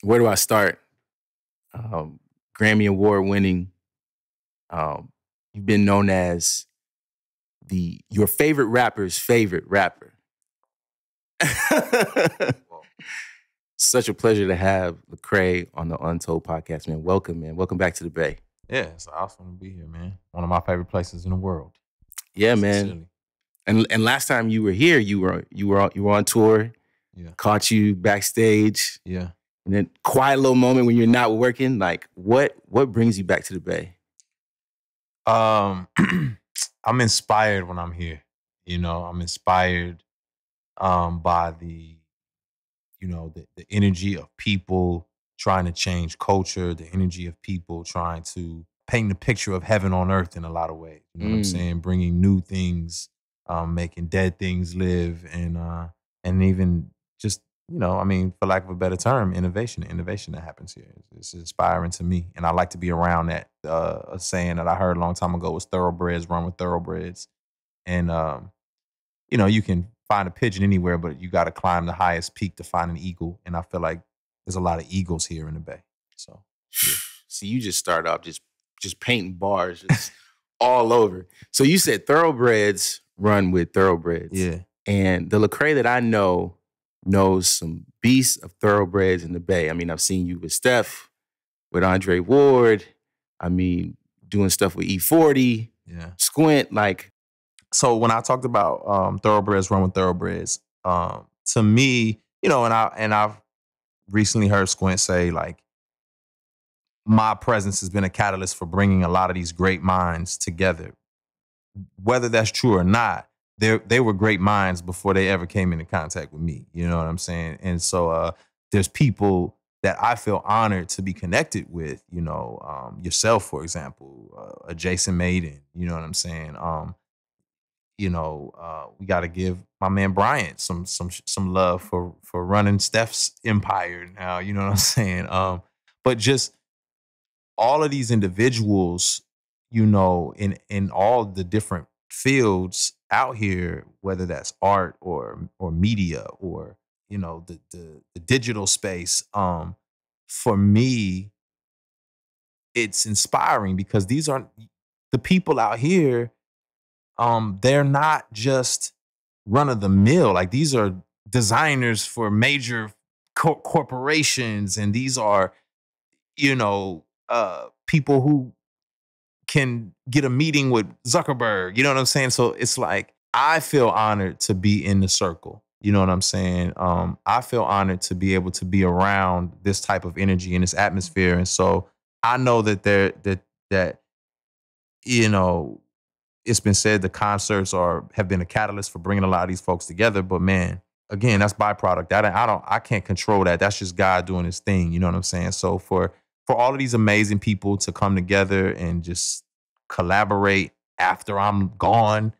Where do I start? Grammy Award winning. You've been known as your favorite rapper's favorite rapper. Such a pleasure to have Lecrae on the Untold Podcast, man. Welcome, man. Welcome back to the Bay. Yeah, it's awesome to be here, man. One of my favorite places in the world. Yeah, man. And last time you were here, you were on tour. Yeah. Caught you backstage. Yeah. And then quiet little moment when you're not working. Like, what brings you back to the Bay? I'm inspired when I'm here. You know, I'm inspired by the energy of people trying to change culture, the energy of people trying to paint the picture of heaven on earth in a lot of ways. You know what I'm saying? Bringing new things, making dead things live, and even just, for lack of a better term, innovation that happens here. It's inspiring to me. And I like to be around that. A saying that I heard a long time ago was Thoroughbreds run with Thoroughbreds. And, you can find a pigeon anywhere, but you got to climb the highest peak to find an eagle. And I feel like there's a lot of eagles here in the Bay. So, yeah. See, you just start off just painting bars just all over. So you said Thoroughbreds run with Thoroughbreds. Yeah. And the Lecrae that I know knows some beasts of Thoroughbreds in the Bay. I mean, I've seen you with Steph, with Andre Ward. I mean, doing stuff with E40, Squint, like. So when I talked about Thoroughbreds run with Thoroughbreds, to me, and I've recently heard Squint say, like, my presence has been a catalyst for bringing a lot of these great minds together. Whether that's true or not, they were great minds before they ever came into contact with me. You know what I'm saying? And so there's people that I feel honored to be connected with, yourself, for example, a Jason Maiden, you know what I'm saying? We got to give my man Bryant some love for running Steph's empire now. You know what I'm saying? But just all of these individuals, in all the different fields out here, whether that's art or media or the digital space. For me, it's inspiring because these aren't the people out here. They're not just run of the mill. Like, these are designers for major corporations, and these are, people who can get a meeting with Zuckerberg. You know what I'm saying? So it's like, I feel honored to be in the circle. You know what I'm saying? I feel honored to be able to be around this type of energy and this atmosphere. And so I know that it's been said the concerts have been a catalyst for bringing a lot of these folks together. But man, again, that's byproduct. I can't control that. That's just God doing his thing. You know what I'm saying? So for all of these amazing people to come together and just collaborate after I'm gone,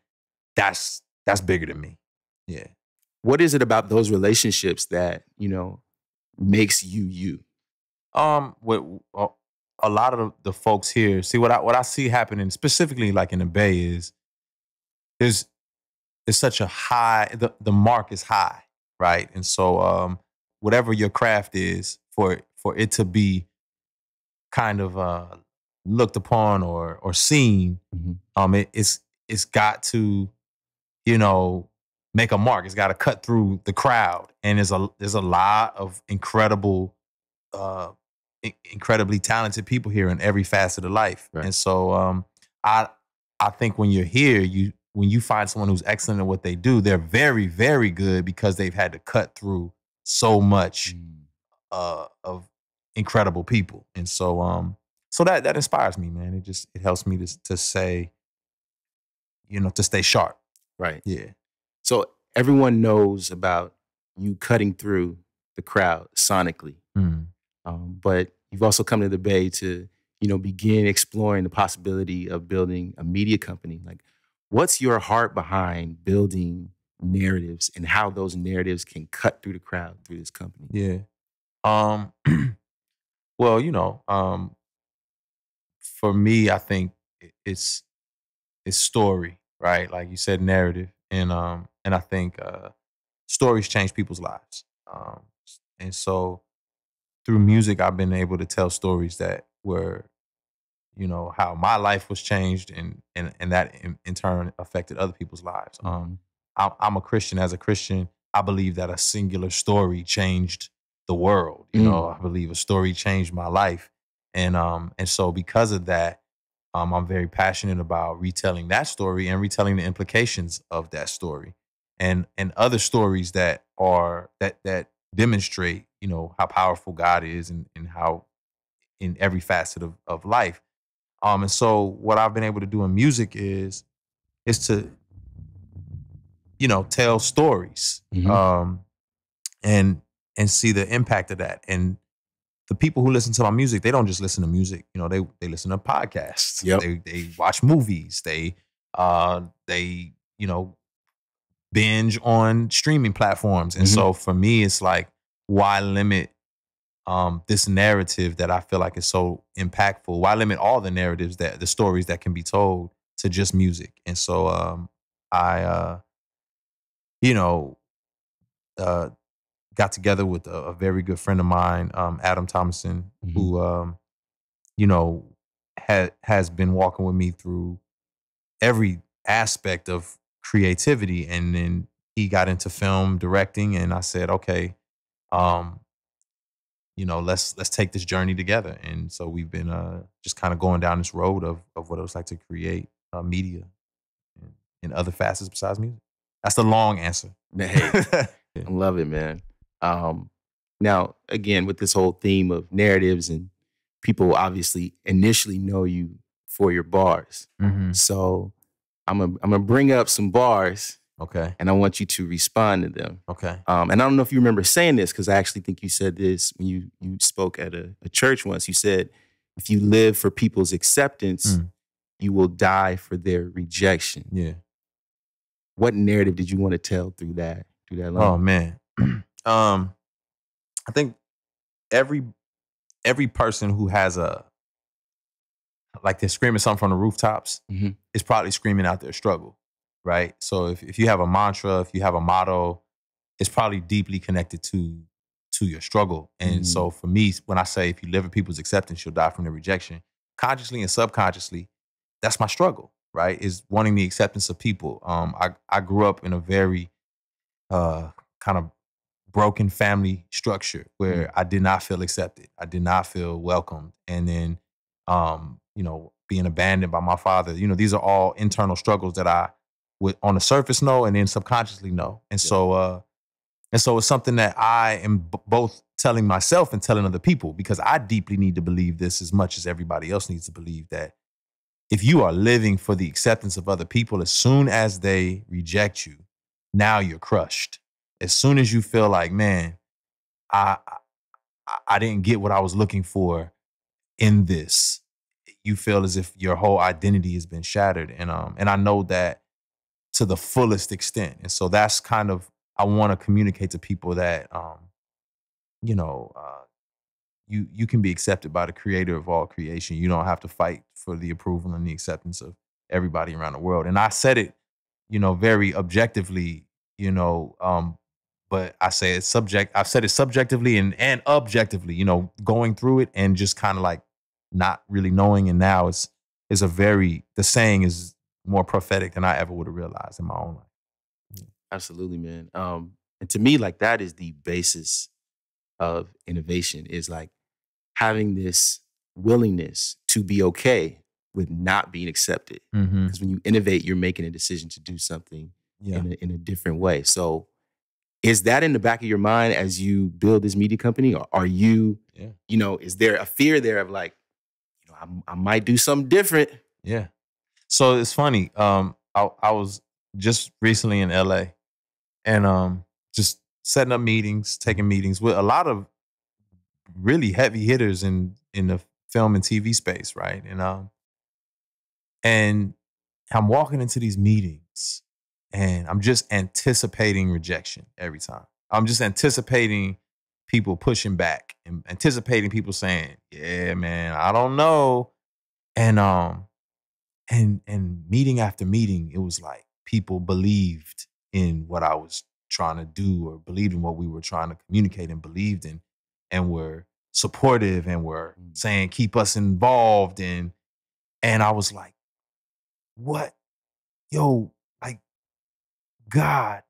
that's bigger than me. Yeah. What is it about those relationships that, makes you? With a lot of the folks here, see what I see happening specifically like in the Bay is there's such a high, the mark is high, right? And so whatever your craft is, for it to be kind of looked upon or seen, it's got to, make a mark. It's got to cut through the crowd. And there's a lot of incredibly talented people here in every facet of life. Right. And so I think when you're here, when you find someone who's excellent at what they do, they're very, very good because they've had to cut through so much of incredible people. And so that inspires me, man. It helps me to say, to stay sharp. Right. Yeah. So everyone knows about you cutting through the crowd sonically. But you've also come to the Bay to, begin exploring the possibility of building a media company. Like, what's your heart behind building narratives and how those narratives can cut through the crowd through this company? Yeah. Well, for me, I think it's story, right? Like you said, narrative. And I think stories change people's lives. And so through music, I've been able to tell stories that were, you know, how my life was changed and that in turn affected other people's lives. I'm a Christian. As a Christian, I believe that a singular story changed the world. You know, I believe a story changed my life. And so because of that, I'm very passionate about retelling that story and retelling the implications of that story and other stories that are that demonstrate, you know, how powerful God is and how in every facet of life. And so what I've been able to do in music is to, you know, tell stories, and see the impact of that. And the people who listen to my music, they don't just listen to music. You know, they listen to podcasts. Yep. They watch movies. They you know, binge on streaming platforms. And so for me, it's like, why limit this narrative that I feel like is so impactful? Why limit all the narratives that the stories that can be told to just music? And so I you know, got together with a very good friend of mine, Adam Thomason, who you know, has been walking with me through every aspect of creativity. And then he got into film directing, and I said, okay, you know, let's take this journey together. And so we've been just kind of going down this road of what it was like to create media in other facets besides music. That's the long answer. Hey, I love it, man. Now, again, with this whole theme of narratives, and people obviously initially know you for your bars. So I'm gonna bring up some bars. Okay. And I want you to respond to them. Okay. And I don't know if you remember saying this, because I actually think you said this when you spoke at a church once. You said, if you live for people's acceptance, you will die for their rejection. Yeah. What narrative did you want to tell through that line? Oh man. I think every person who has like they're screaming something from the rooftops is probably screaming out their struggle, right? So if you have a mantra, if you have a motto, it's probably deeply connected to your struggle. And so for me, when I say if you live in people's acceptance, you'll die from their rejection, consciously and subconsciously, that's my struggle, right? Is wanting the acceptance of people. I grew up in a very kind of broken family structure where I did not feel accepted. I did not feel welcomed. And then, you know, being abandoned by my father, you know, these are all internal struggles that I would on the surface know and then subconsciously know. And so it's something that I am both telling myself and telling other people, because I deeply need to believe this as much as everybody else needs to believe that if you are living for the acceptance of other people, as soon as they reject you, now you're crushed. As soon as you feel like, man, I didn't get what I was looking for in this, you feel as if your whole identity has been shattered. And I know that to the fullest extent. And so that's kind of, I want to communicate to people that, you know, you can be accepted by the creator of all creation. You don't have to fight for the approval and the acceptance of everybody around the world. And I said it, you know, very objectively, you know, but I say it's I've said it subjectively and objectively, you know, going through it and just kind of like not really knowing. And now the saying is more prophetic than I ever would have realized in my own life. Absolutely, man. And to me, like, that is the basis of innovation, is like having this willingness to be okay with not being accepted. Because when you innovate, you're making a decision to do something in a different way. So is that in the back of your mind as you build this media company? Or are you, you know, is there a fear there of like, you know, I might do something different? Yeah. So it's funny. I was just recently in LA and just setting up meetings, taking meetings with a lot of really heavy hitters in the film and TV space, right? And I'm walking into these meetings and I'm just anticipating rejection every time. I'm just anticipating people pushing back and anticipating people saying, "Yeah, man, I don't know." And meeting after meeting, it was like people believed in what I was trying to do, or believed in what we were trying to communicate, and believed in and were supportive and were saying, keep us involved. And I was like, what? Yo, like, God,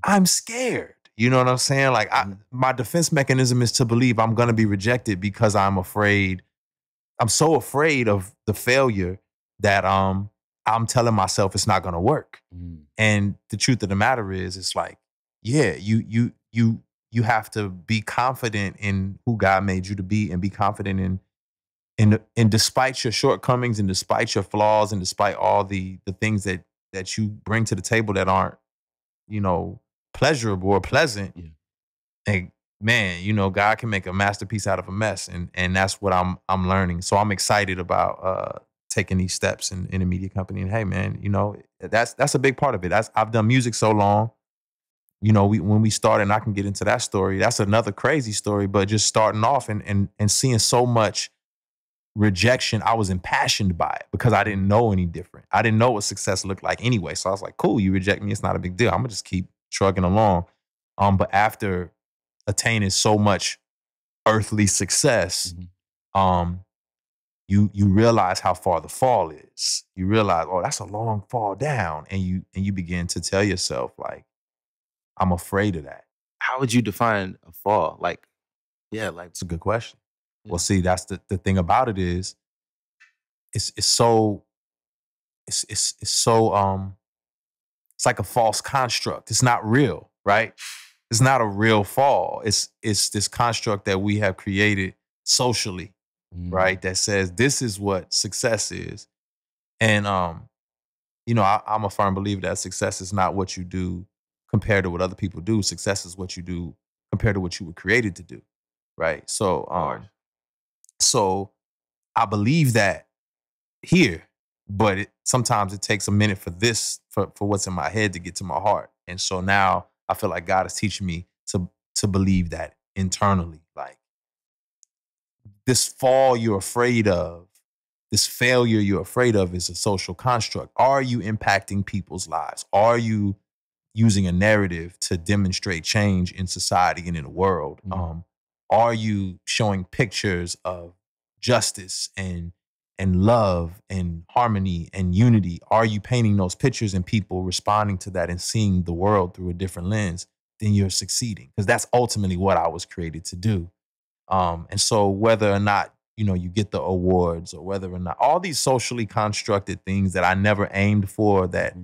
I'm scared. You know what I'm saying? Like, my defense mechanism is to believe I'm going to be rejected because I'm afraid. I'm so afraid of the failure that I'm telling myself it's not going to work. And the truth of the matter is, it's like, yeah, you have to be confident in who God made you to be, and be confident in despite your shortcomings and despite your flaws and despite all the things that you bring to the table that aren't, pleasurable or pleasant. Yeah. And man, God can make a masterpiece out of a mess, and that's what I'm learning. So I'm excited about taking these steps in a media company. And hey, man, that's a big part of it. I've done music so long. When we started, and I can get into that story, that's another crazy story, but just starting off and seeing so much rejection, I was impassioned by it because I didn't know any different. I didn't know what success looked like anyway. So I was like, cool, you reject me, it's not a big deal. I'm gonna just keep trucking along. But after attaining so much earthly success, you realize how far the fall is. You realize, oh, that's a long fall down. And you begin to tell yourself, like, I'm afraid of that. How would you define a fall? It's a good question. Yeah. Well, see, that's the thing about it is, it's like a false construct. It's not real, right? It's not a real fall. It's this construct that we have created socially, right? That says this is what success is. And I'm a firm believer that success is not what you do compared to what other people do. Success is what you do compared to what you were created to do, right? So so I believe that here, but sometimes it takes a minute for what's in my head to get to my heart. And so now I feel like God is teaching me to believe that internally. Like, this fall you're afraid of, this failure you're afraid of, is a social construct. Are you impacting people's lives? Are you using a narrative to demonstrate change in society and in the world? Are you showing pictures of justice and love and harmony and unity? Are you painting those pictures and people responding to that and seeing the world through a different lens? Then you're succeeding, because that's ultimately what I was created to do. And so whether or not, you get the awards, or whether or not all these socially constructed things that I never aimed for, that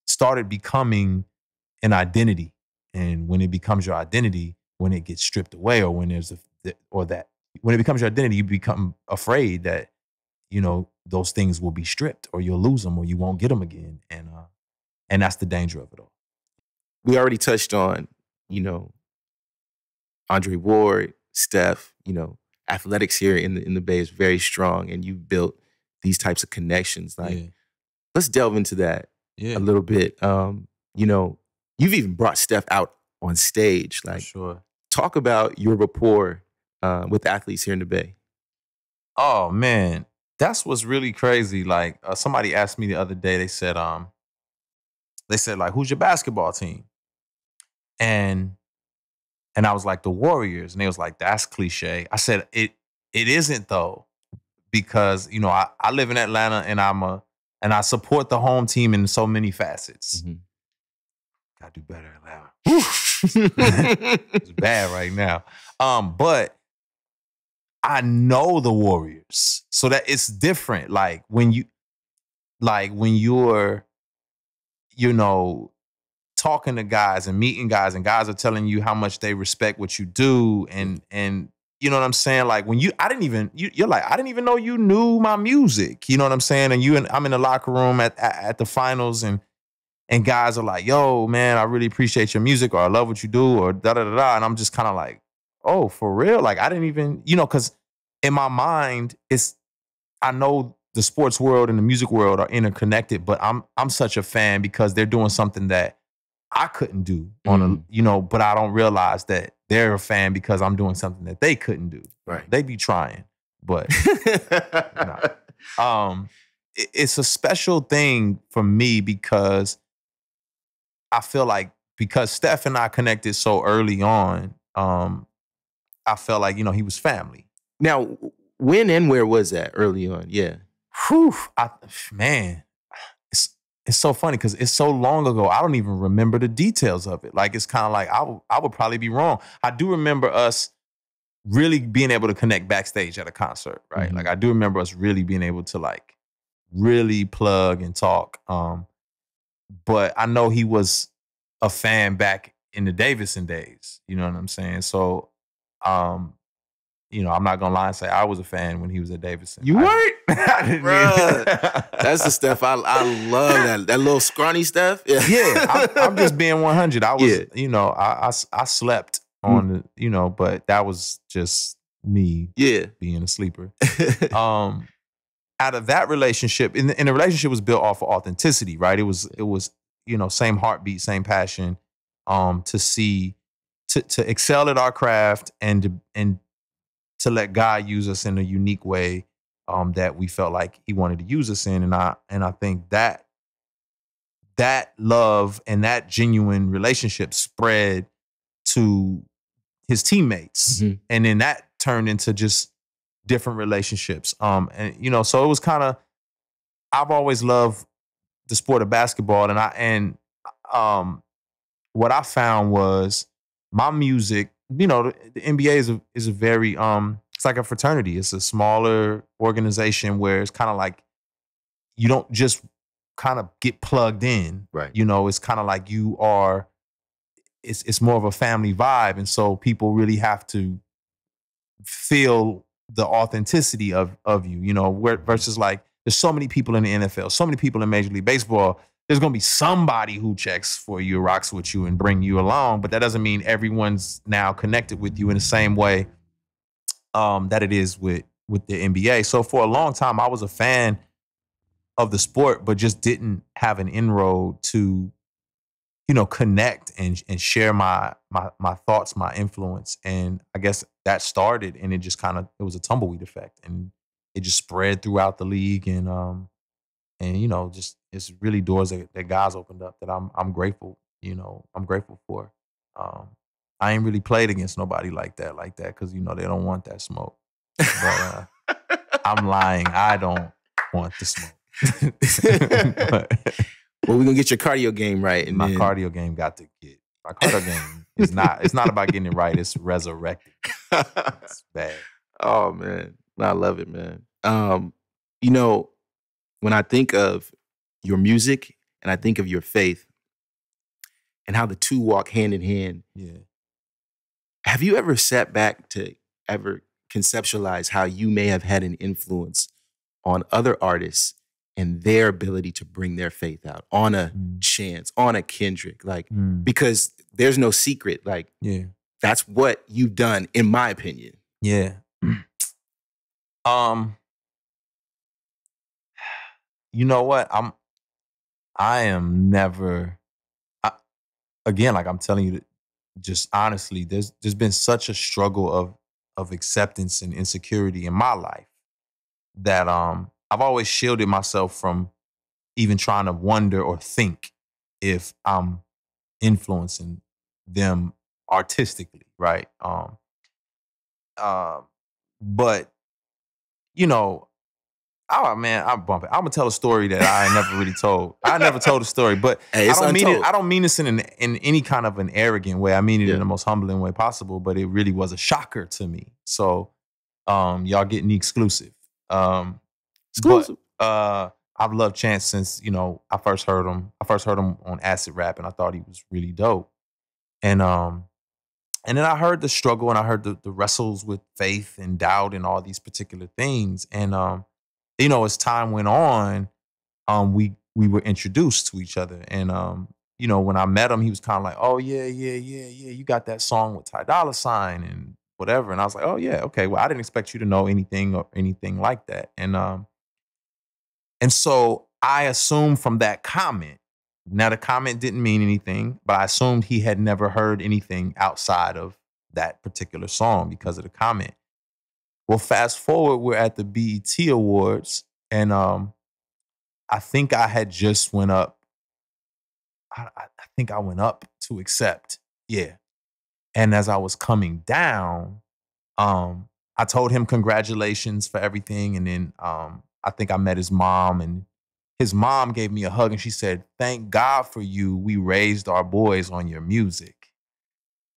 started becoming an identity. And when it becomes your identity, when it gets stripped away, or when when it becomes your identity, you become afraid that, those things will be stripped, or you'll lose them, or you won't get them again. And that's the danger of it all. We already touched on, Andre Ward, Steph, athletics here in the Bay is very strong, and you've built these types of connections. Let's delve into that a little bit. You've even brought Steph out on stage. For sure. Talk about your rapport with athletes here in the Bay. Oh man, that's what's really crazy. Like, somebody asked me the other day. They said like, who's your basketball team? And I was like, the Warriors. And they was like, that's cliche. I said, it isn't though, because I live in Atlanta, and I support the home team in so many facets. Gotta do better, Atlanta. It's bad right now. But I know the Warriors, so that it's different. Like when you're, talking to guys and meeting guys, and guys are telling you how much they respect what you do, and you know what I'm saying? Like when you're like, I didn't even know you knew my music. You know what I'm saying? And I'm in the locker room at the finals, and guys are like, yo, man, I really appreciate your music, or I love what you do, or da-da-da-da. And I'm just kind of like, oh, for real? Like, I didn't even, because in my mind, I know the sports world and the music world are interconnected, but I'm such a fan because they're doing something that I couldn't do but I don't realize that they're a fan because I'm doing something that they couldn't do. Right. They be trying, but it's a special thing for me, because I feel like, because Steph and I connected so early on, I felt like, he was family. Now, when and where was that early on? Yeah. Whew, man, it's so funny because it's so long ago. I don't even remember the details of it. Like, it's kind of like I would probably be wrong. I do remember us really being able to connect backstage at a concert, right? Mm-hmm. Like, I do remember us really being able to like really plug and talk. But I know he was a fan back in the Davidson days. You know what I'm saying? So, I'm not gonna lie and say I was a fan when he was at Davidson. You weren't? I didn't That's the Steph I love. That little scrawny Steph. Yeah, I'm just being 100. I was, I slept on the, but that was just me being a sleeper. Out of that relationship, and the relationship was built off of authenticity, right? It was, same heartbeat, same passion, to excel at our craft and to let God use us in a unique way that we felt like he wanted to use us in. And I think that love and that genuine relationship spread to his teammates. Mm-hmm. And then that turned into just different relationships. And so it was kind of, I've always loved the sport of basketball. And what I found was my music, the NBA is a very, it's like a fraternity. It's a smaller organization where it's kind of like, you don't just kind of get plugged in. Right. It's kind of like you are, it's more of a family vibe. And so people really have to feel the authenticity of you, versus like, there's so many people in the NFL, so many people in Major League Baseball. There's going to be somebody who checks for you, rocks with you, and bring you along. But that doesn't mean everyone's now connected with you in the same way that it is with the NBA. So for a long time, I was a fan of the sport, but just didn't have an inroad to, connect and share my thoughts, my influence. And I guess that started, and it just it was a tumbleweed effect, and it just spread throughout the league. And just it's really doors that God's opened up that I'm grateful. I'm grateful for. I ain't really played against nobody like that because they don't want that smoke. But I'm lying. I don't want the smoke. Well, we're gonna get your cardio game right. And my cardio game got to get. My cardio game is not. It's not about getting it right. It's resurrected. It's bad. Oh man, I love it, man. When I think of your music and I think of your faith and how the two walk hand in hand. Yeah. Have you ever sat back to ever conceptualize how you may have had an influence on other artists and their ability to bring their faith out on a Chance, on a Kendrick? Because there's no secret. That's what you've done, in my opinion. Yeah. You know what? I am never, again, like I'm telling you, just honestly, there's been such a struggle of acceptance and insecurity in my life that I've always shielded myself from even trying to wonder or think if I'm influencing them artistically, right? But oh man, I'm bumping. I'm gonna tell a story that I never really told. I never told a story, but hey, I don't mean this in any kind of an arrogant way. I mean it in the most humbling way possible. But it really was a shocker to me. So, y'all getting the exclusive. Exclusive. But, I've loved Chance since I first heard him. I first heard him on Acid Rap, and I thought he was really dope. And then I heard the struggle, and I heard the wrestles with faith and doubt and all these particular things. And as time went on, we were introduced to each other. And, when I met him, he was kind of like, oh, yeah, you got that song with Ty Dolla $ign and whatever. And I was like, oh, yeah, okay. Well, I didn't expect you to know anything or anything like that. And so I assumed from that comment, now the comment didn't mean anything, but I assumed he had never heard anything outside of that particular song because of the comment. Well, fast forward, we're at the BET Awards, and I think I had just went up. I think I went up to accept. Yeah. And as I was coming down, I told him congratulations for everything. And then I think I met his mom, and his mom gave me a hug and she said, "Thank God for you. We raised our boys on your music."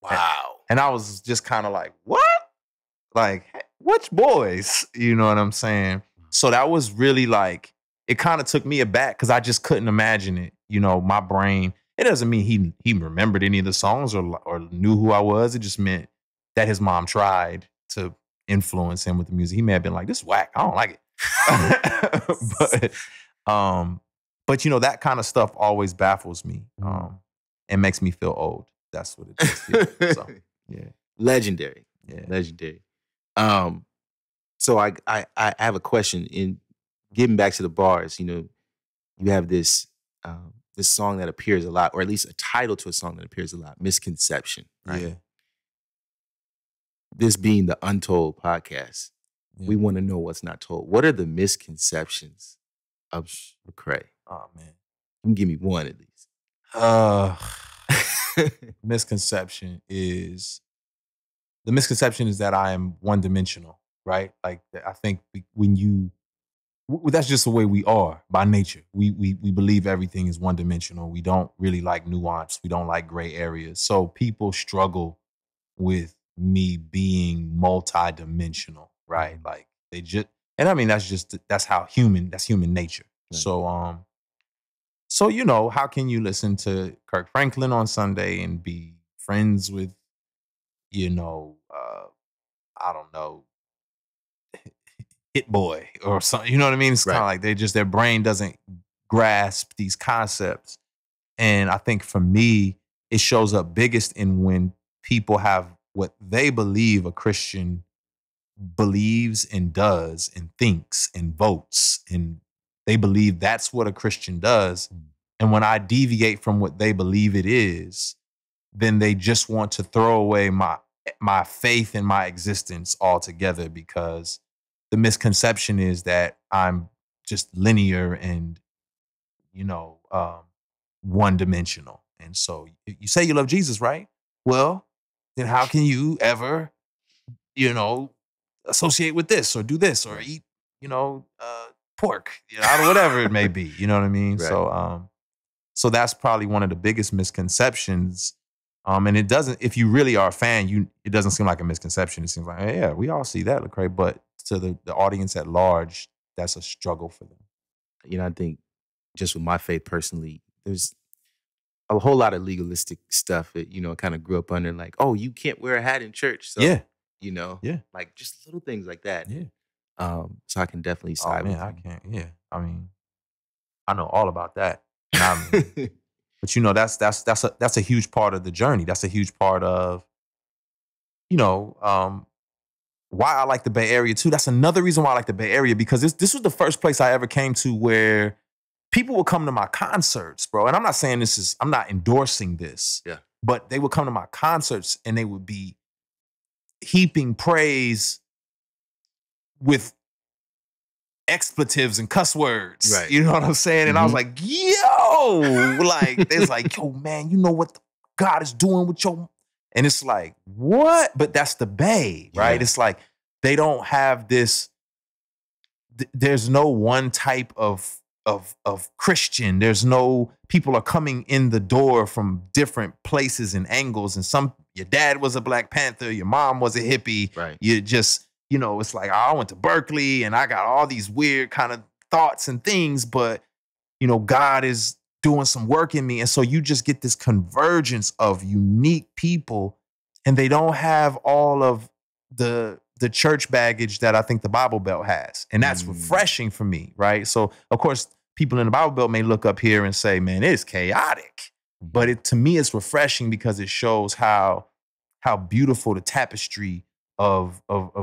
Wow. And I was just kind of like, what? Like, which boys? You know what I'm saying? So that was really like, it kind of took me aback because I just couldn't imagine it. You know, my brain, it doesn't mean he remembered any of the songs or knew who I was. It just meant that his mom tried to influence him with the music. He may have been like, "This is whack. I don't like it." but you know, that kind of stuff always baffles me. And makes me feel old. That's what it is. So, yeah. Legendary. Yeah. Legendary. So I have a question. In getting back to the bars, you know, you have this this song that appears a lot, or at least a title to a song that appears a lot, Misconception. Right? Yeah. This being the Untold Podcast, we want to know what's not told. What are the misconceptions of Lecrae? Oh man, you can give me one at least. Misconception is that I am one-dimensional, right? Like, I think that's just the way we are by nature. We believe everything is one-dimensional. We don't really like nuance. We don't like gray areas. So people struggle with me being multi-dimensional, right? Like, they just, and I mean, that's human nature. Right. So, you know, how can you listen to Kirk Franklin on Sunday and be friends with, you know, I don't know, Hit Boy or something? You know what I mean? It's kind of like their brain doesn't grasp these concepts. And I think for me, it shows up biggest in when people have what they believe a Christian believes and does and thinks and votes, and they believe that's what a Christian does. And when I deviate from what they believe it is, then they just want to throw away my faith and my existence altogether, because the misconception is that I'm just linear and, you know, one-dimensional. And so you say you love Jesus, right? Well, then how can you ever, you know, associate with this or do this or eat, you know, pork, you know, whatever it may be, you know what I mean? Right. So that's probably one of the biggest misconceptions. And it doesn't, if you really are a fan, it doesn't seem like a misconception. It seems like, hey, yeah, we all see that, Lecrae. But to the audience at large, that's a struggle for them. You know, I think just with my faith personally, there's a whole lot of legalistic stuff that, you know, kind of grew up under, like, oh, you can't wear a hat in church. So, yeah. You know, like just little things like that. Yeah. So I can definitely side with you. I can't. Yeah. I mean, I know all about that. But you know, that's a huge part of the journey. That's a huge part of, you know, why I like the Bay Area too. That's another reason why I like the Bay Area, because this was the first place I ever came to where people would come to my concerts, bro. And I'm not saying I'm not endorsing this. Yeah. But they would come to my concerts and they would be heaping praise with expletives and cuss words. Right. You know what I'm saying? And I was like, yo, like, there's like, yo, man, you know what God is doing with your, and it's like, what? But that's the Bay, right? Yeah. It's like, they don't have this, there's no one type of Christian. There's no, people are coming in the door from different places and angles. And your dad was a Black Panther, your mom was a hippie. Right. You just, you know, it's like, I went to Berkeley and I got all these weird kind of thoughts and things, but, you know, God is doing some work in me. And so you just get this convergence of unique people, and they don't have all of the church baggage that I think the Bible Belt has. And that's refreshing for me, right? So, of course, people in the Bible Belt may look up here and say, man, it's chaotic. But to me, it's refreshing because it shows how beautiful the tapestry of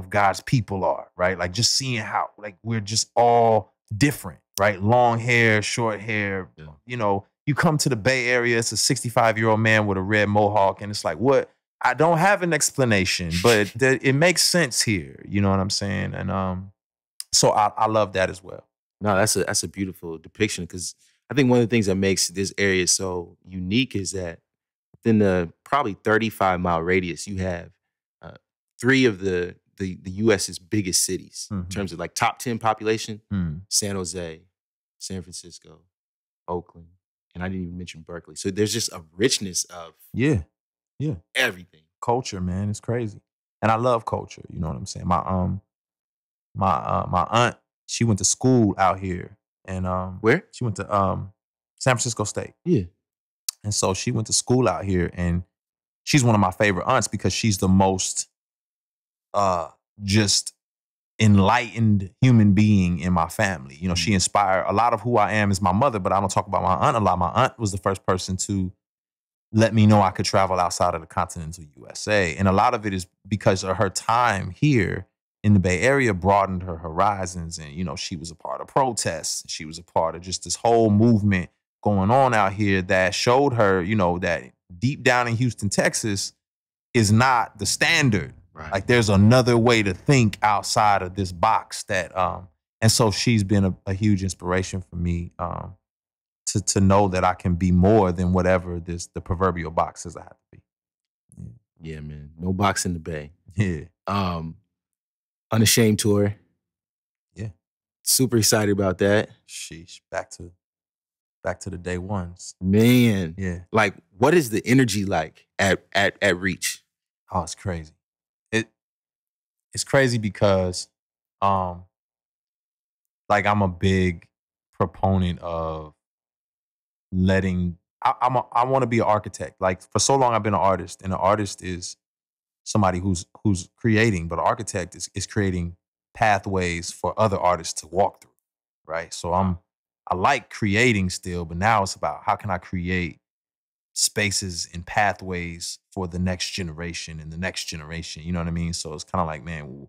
God's people are, right? Like, just seeing how, like, we're just all different, right? Long hair, short hair. Yeah. You know, you come to the Bay Area, it's a 65-year-old man with a red mohawk, and it's like, what? I don't have an explanation, but it makes sense here. You know what I'm saying? And so I love that as well. No, that's a beautiful depiction, because I think one of the things that makes this area so unique is that within the probably 35-mile radius, you have 3 of the the U.S.'s biggest cities in terms of like top 10 population. San Jose, San Francisco, Oakland, and I didn't even mention Berkeley. So there's just a richness of everything. Culture, man, it's crazy, and I love culture. You know what I'm saying? My aunt, she went to school out here, and Where? She went to San Francisco State. Yeah, and so she went to school out here, and she's one of my favorite aunts because she's the most just enlightened human being in my family. You know, she inspired a lot of who I am is my mother, but I don't talk about my aunt a lot. My aunt was the first person to let me know I could travel outside of the continental USA. And a lot of it is because of her time here in the Bay Area broadened her horizons. And, you know, she was a part of protests. She was a part of just this whole movement going on out here that showed her, you know, that deep down in Houston, Texas is not the standard. Right. Like there's another way to think outside of this box that, and so she's been a huge inspiration for me, to know that I can be more than whatever the proverbial box says I have to be. Yeah, man. No box in the Bay. Yeah. Unashamed tour. Yeah. Super excited about that. Sheesh. Back to the day ones. Man. Yeah. Like, what is the energy like at Reach? Oh, it's crazy. It's crazy because like I'm a big proponent of letting I want to be an architect. Like for so long I've been an artist, and an artist is somebody who's creating, but an architect is creating pathways for other artists to walk through. Right. So I like creating still, but now it's about how can I create spaces and pathways for the next generation and the next generation. You know what I mean? So it's kind of like, man,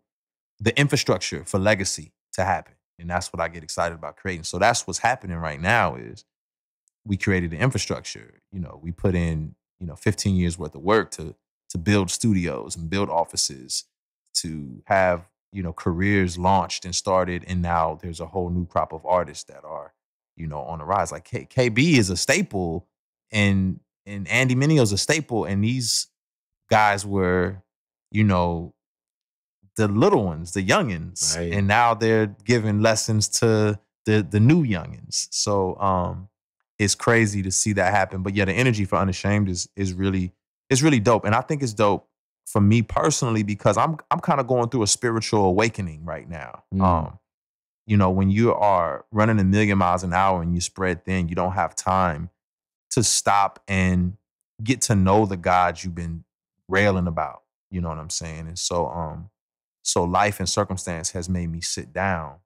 the infrastructure for legacy to happen. And that's what I get excited about creating. So that's what's happening right now is we created the infrastructure. You know, we put in, 15 years worth of work to build studios and build offices, to have, careers launched and started. And now there's a whole new crop of artists that are, on the rise. Like KB is a staple, and Andy Mineo's a staple. And these guys were, the little ones, the youngins. Right. And now they're giving lessons to the new youngins. So it's crazy to see that happen. But yeah, the energy for Unashamed is really dope. And I think it's dope for me personally because I'm kind of going through a spiritual awakening right now. When you are running 1,000,000 miles an hour and you spread thin, you don't have time to stop and get to know the God you've been railing about. You know what I'm saying? And so life and circumstance has made me sit down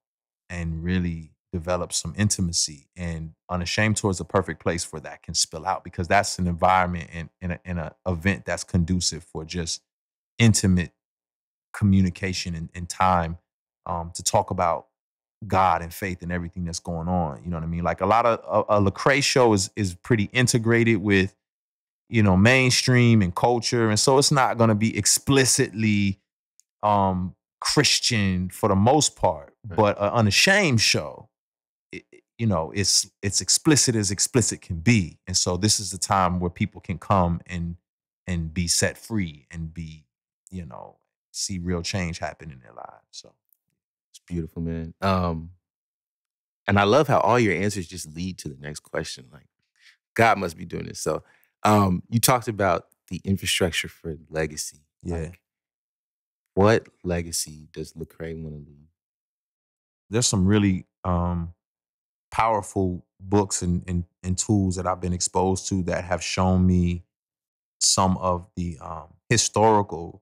and really develop some intimacy. And Unashamed Tour is a perfect place for that can spill out, because that's an environment and an event that's conducive for just intimate communication and time to talk about God and faith and everything that's going on. You know what I mean? Like a lot of a Lecrae show is pretty integrated with, mainstream and culture. And so it's not going to be explicitly Christian for the most part, Right. but an Unashamed show, it's explicit as explicit can be. And so this is the time where people can come and be set free and be, see real change happen in their lives. So It's beautiful, man. And I love how all your answers just lead to the next question. Like, God must be doing this. So you talked about the infrastructure for legacy. yeah, Like, what legacy does Lecrae want to leave? there's some really powerful books and tools that I've been exposed to that have shown me some of the historical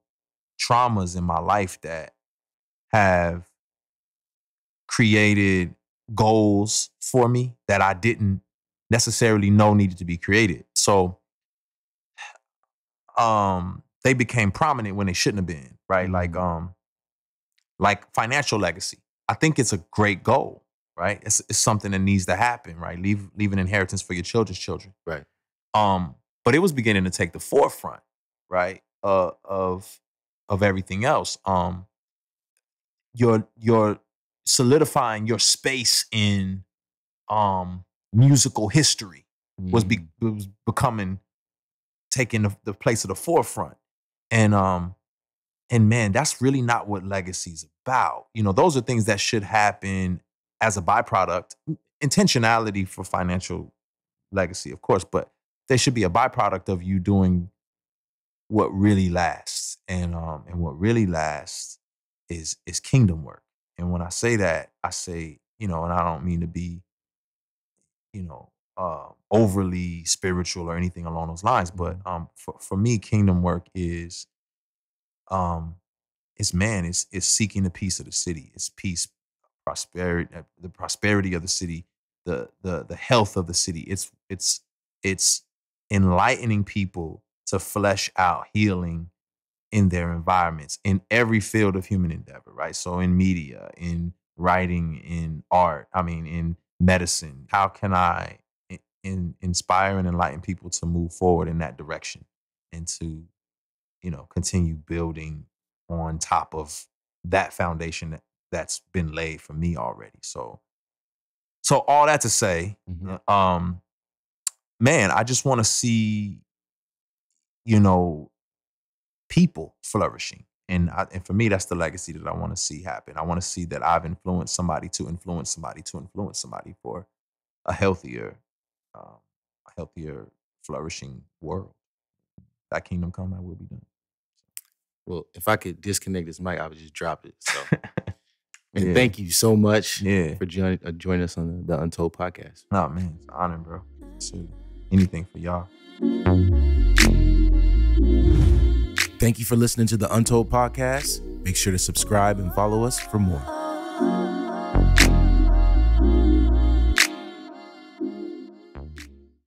traumas in my life that have created goals for me that I didn't necessarily know needed to be created. So they became prominent when they shouldn't have been, right? Like financial legacy. I think it's a great goal, right? It's something that needs to happen, right? Leave an inheritance for your children's children. Right. But it was beginning to take the forefront, right? Of everything else. You're solidifying your space in musical history was becoming taking the place of the forefront. And And man, that's really not what legacy's about. You know, those are things that should happen as a byproduct. Intentionality for financial legacy, of course, but they should be a byproduct of you doing what really lasts. And what really lasts is kingdom work. And when I say that, I say, you know, and I don't mean to be, you know, overly spiritual or anything along those lines, but for me, kingdom work is it's seeking the peace of the city. It's peace, prosperity, the prosperity of the city, the health of the city. It's enlightening people to flesh out healing in their environments, in every field of human endeavor, right? So in media, in writing, in art, in medicine. How can I inspire and enlighten people to move forward in that direction and to, you know, continue building on top of that foundation that's been laid for me already. So all that to say, man, I just want to see, you know, people flourishing. And for me, that's the legacy that I want to see happen. I want to see that I've influenced somebody to influence somebody to influence somebody for a healthier, flourishing world. That kingdom come, I will be done. Well, if I could disconnect this mic, I would just drop it. So, and thank you so much for joining us on the Untold Podcast. No, man, it's an honor, bro. So anything for y'all. Thank you for listening to the Untold Podcast. Make sure to subscribe and follow us for more.